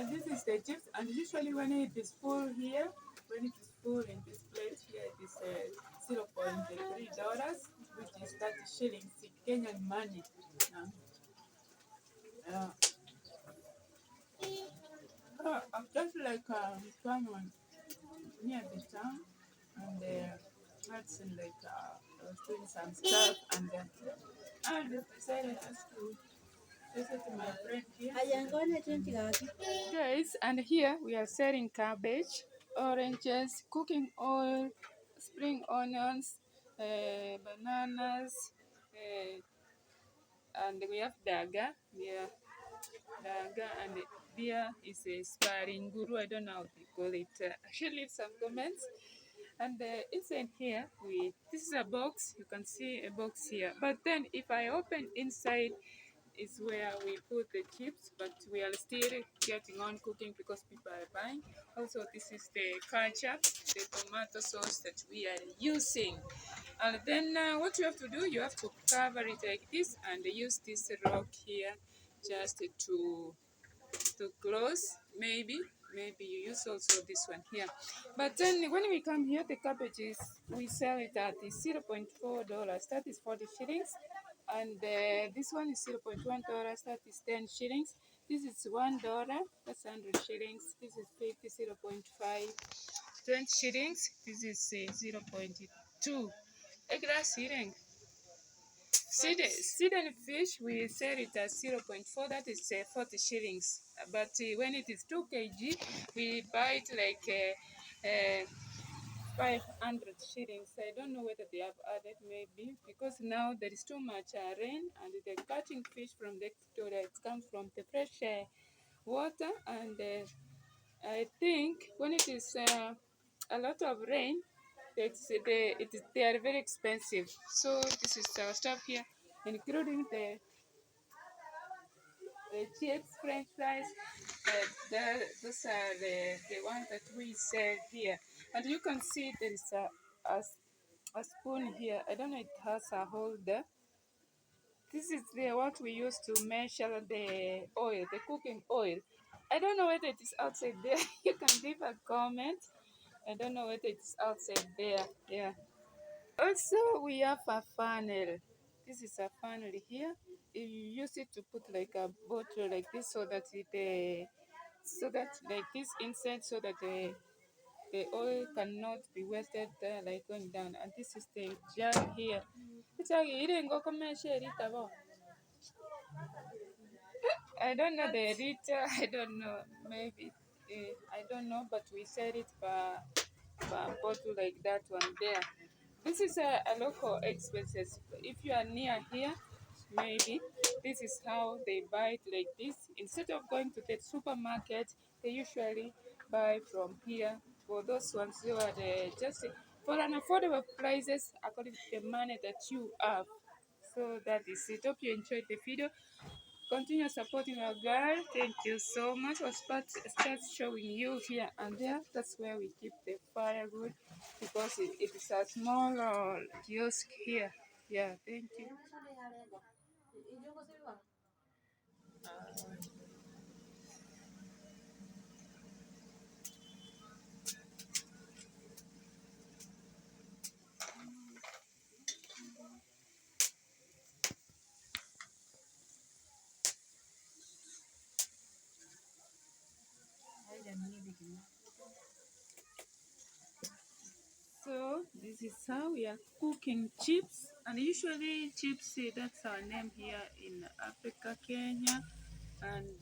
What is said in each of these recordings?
This is the chips, and usually when it is full here, when it is full in this place here, it is $0.3, which is 30 shillings Kenyan money. I'm just like someone near the town, and had some like I was doing some stuff, and I just decided just to visit my friend here. Guys, and here we are selling cabbage, oranges, cooking oil, spring onions, bananas, and we have daga. Yeah, daga, and beer is a sparring guru. I don't know how to call it. Actually, leave some comments. And inside here, this is a box. You can see a box here. But then, if I open inside, is where we put the chips, but we are still getting on cooking because people are buying. Also, this is the ketchup, the tomato sauce that we are using. And then what you have to do, you have to cover it like this and use this rock here just to close. Maybe you use also this one here. But then when we come here, the cabbages, we sell it at the $0.4. That is 40 shillings. And this one is $0.1. That is 10 shillings. This is $1. That's 100 shillings. This is 50, 0.5. 20 shillings. This is 0.2. Extra shilling. Seeded fish, we sell it at 0.4, that is 40 shillings. But when it is 2 kg, we buy it like 500 shillings. I don't know whether they have added, maybe, because now there is too much rain, and the catching fish from the Victoria, it comes from the fresh water, and I think when it is a lot of rain, they are very expensive. So this is our stuff here, including the chips, French fries. Those are the ones that we sell here. And you can see there is a spoon here. I don't know, it has a holder. This is what we use to measure the oil, the cooking oil. I don't know whether it is outside there. You can leave a comment. I don't know whether it's outside there. Yeah. Also, we have a funnel. This is a funnel here. You use it to put like a bottle like this, so that like this inside, so that the oil cannot be wasted like going down. And this is the jar here. I don't know the retail. I don't know. Maybe I don't know, but we sell it per bottle like that one there. This is a local expenses. If you are near here, maybe this is how they buy it like this. Instead of going to the supermarket, they usually buy from here. For those ones who are just for an affordable prices according to the money that you have. So that is it. Hope you enjoyed the video. Continue supporting our girl. Thank you so much. I'll start showing you here and there. That's where we keep the firewood, because it is a small kiosk here. Yeah, thank you. So this is how we are cooking chips, and usually chips, that's our name here in Africa, Kenya, and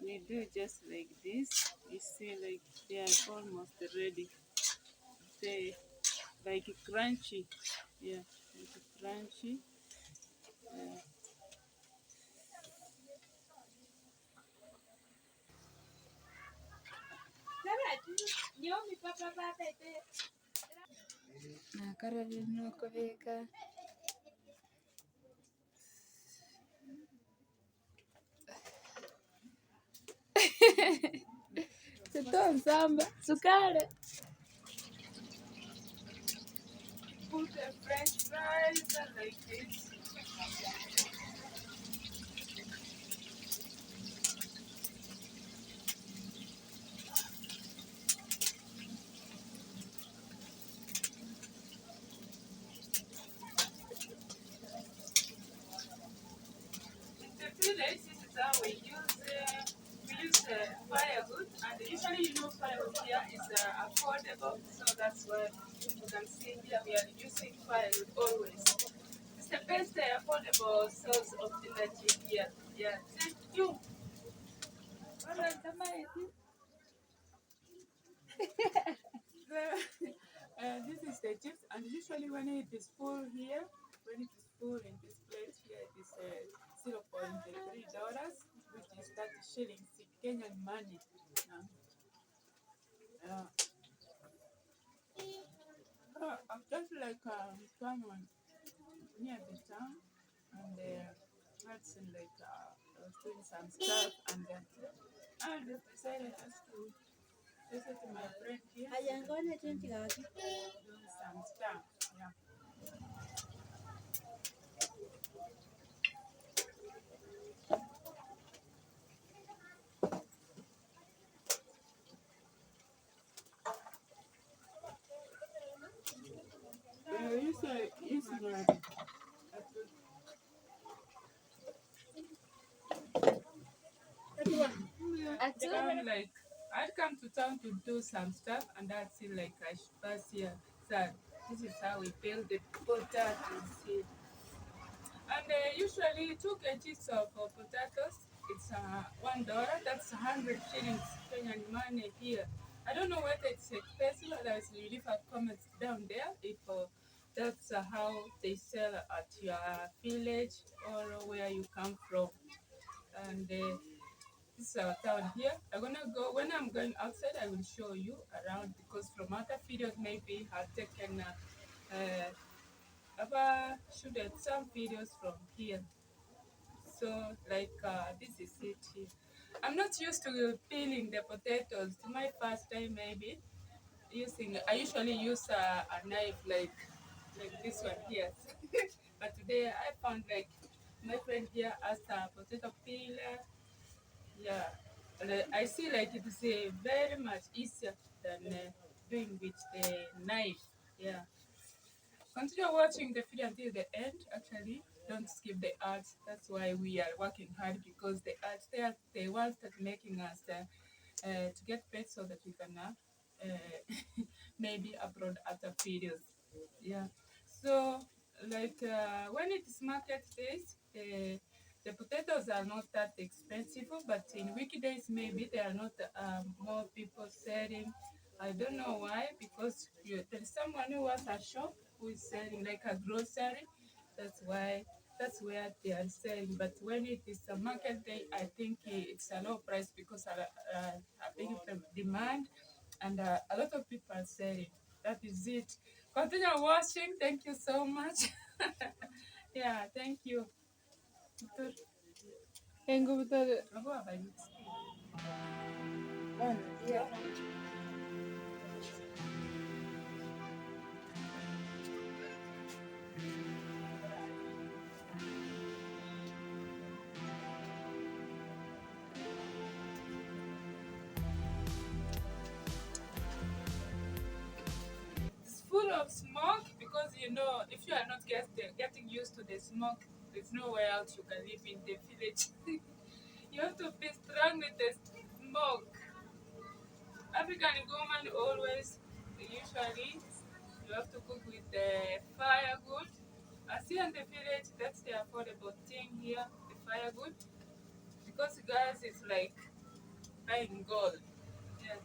we do just like this. You see, like they are almost ready. They like crunchy, yeah, like crunchy. Uh, Sukari. put the French fries like this. In the village, this is how we use firewood, and usually firewood here is affordable, so that's why you can see here we are using firewood always. It's the best affordable source of energy here. Yeah, thank you. All right, this is the chips, and usually when it is full here, when it is full in this plate here, it is $0.3, which is 30 shillings Kenyan money. Uh, I'm just like someone near the town, and that's in like I was doing some stuff, and then I just decided just to visit my friend here. Do some stuff. Yeah. Using like I'd come to town to do some stuff, and that's it. Like I should pass here. So this is how we build the potatoes here. And usually 2 kgs of potatoes, it's $1. That's 100 shillings Kenyan money here. I don't know whether it's expensive. Otherwise, you leave a comment down there if that's how they sell at your village or where you come from. And this is our town here. I'm gonna go when I'm going outside. I will show you around because from other videos maybe I've taken I've shooted some videos from here. So like this is it here. I'm not used to peeling the potatoes. It's my first time maybe using. I usually use a knife like this one here. But today I found like my friend here has a potato peeler. Yeah, and I see like it is very much easier than doing with the knife. Yeah. Continue watching the video until the end. Actually, don't skip the ads. That's why we are working hard because the ads they are the ones that making us to get paid so that we can maybe upload other videos. Yeah. So like when it is market days, the potatoes are not that expensive, but in weekdays maybe there are not more people selling. I don't know why, because there is someone who has a shop who is selling like a grocery. That's why that's where they are selling. But when it is a market day, I think it's a low price because a big demand and a lot of people are selling. That is it. Continue watching. Thank you so much. Yeah, thank you. It's full of smoke because if you are not getting used to the smoke, there's nowhere else you can live in the village. You have to be strong with the smoke. African women always, usually, you have to cook with the firewood. As here in the village, that's the affordable thing here, the firewood. Because gas is like buying gold. Yeah.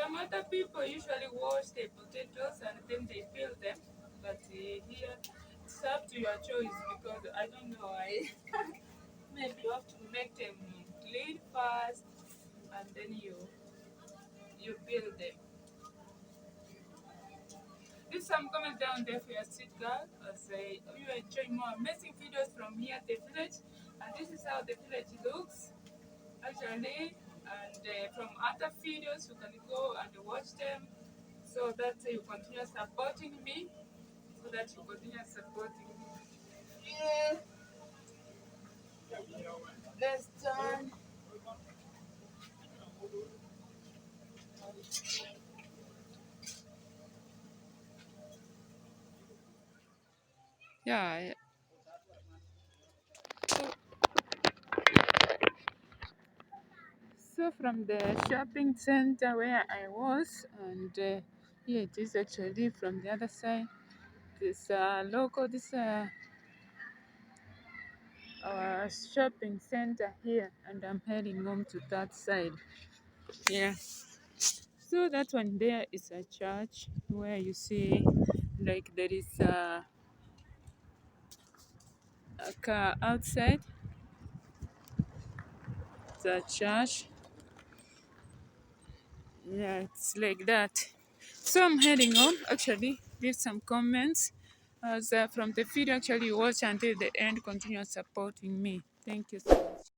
Some other people usually wash the potatoes and then they peel them, but here it's it's up to your choice because I don't know. I maybe you have to make them clean first, and then you build them. Leave some comments down there for your street girl. Say you enjoy more amazing videos from here at the village, and this is how the village looks actually. And from other videos, you can go and watch them, so that you continue supporting me. So that you continue supporting me. Yeah, that's done. Yeah. So from the shopping center where I was, and here it is actually from the other side. This our shopping center here, and I'm heading home to that side. Yeah. So that one there is a church where you see, like there is a car outside the church. Yeah, it's like that. So I'm heading home. Actually, leave some comments. As from the video, actually, watch until the end. Continue supporting me. Thank you so much.